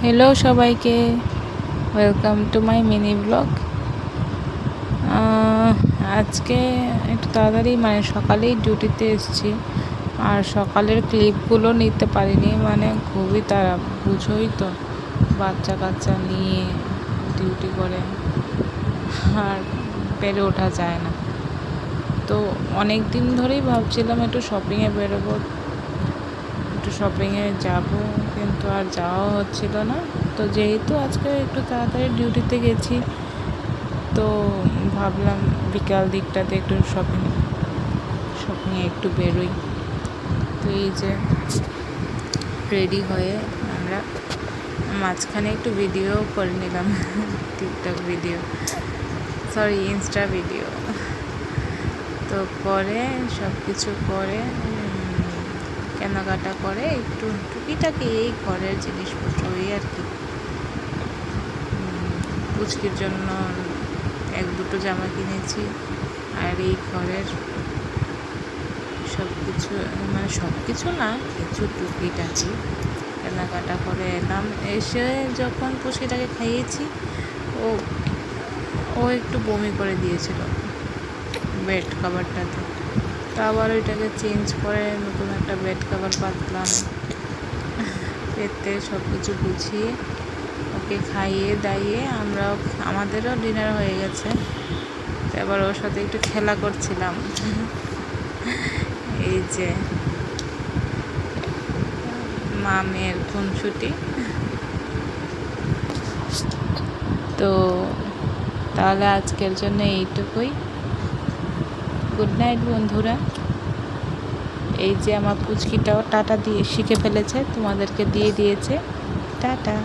Hello সবাইকে, welcome to my mini blog. আজকে একটু তাড়াতাড়ি সকালেই ডিউটিতে এসেছি, আর সকালের ক্লিপগুলো নিতে পারিনি। খুবই তাড়া, বুঝোই তো, বাচ্চা কাচ্চা নিয়ে ডিউটি করে আর পেরে ওঠা যায় না। তো অনেক দিন ধরেই ভাবছিলাম একটু শপিংয়ে বেরোবো, একটু শপিংয়ে যাব, কিন্তু আর যাওয়া হচ্ছিল না। তো যেহেতু আজকে একটু তাড়াতাড়ি ডিউটিতে গেছি, তো ভাবলাম বিকাল দিকটাতে একটু শপিংয়ে একটু বেরোই। তো এই যে রেডি হয়ে আমরা মাঝখানে একটু ভিডিও করে নিলাম, TikTok video, sorry Insta video. তো করে সব কিছু করে কেনাকাটা করে একটু টুকিটাকি এই ঘরের জিনিসপত্র, এই আর কি। পুচকির জন্য এক দুটো জামা কিনেছি, আর এই ঘরের সব কিছু, সব কিছু না, কিছু টুকিটাকি কেনাকাটা করে এলাম। এসে যখন পুচকিটাকে খাইয়েছি, ও একটু বমি করে দিয়েছিল বেড কাভারটাতে। তো আবার ওইটাকে চেঞ্জ করে নতুন একটা বেড কাভার পাতলাম, পেতে সব কিছু গুছিয়ে ওকে খাইয়ে দাইয়ে আমাদেরও ডিনার হয়ে গেছে। তো এবার ওর সাথে একটু খেলা করছিলাম। এই যে মা মেয়ের খুনসুটি। তো তাহলে আজকের জন্য এইটুকুই। গুড নাইট বন্ধুরা। এই যে আমার পুচকিটাও টাটা দিয়ে শিখে ফেলেছে, তোমাদেরকে দিয়ে দিয়েছে টাটা।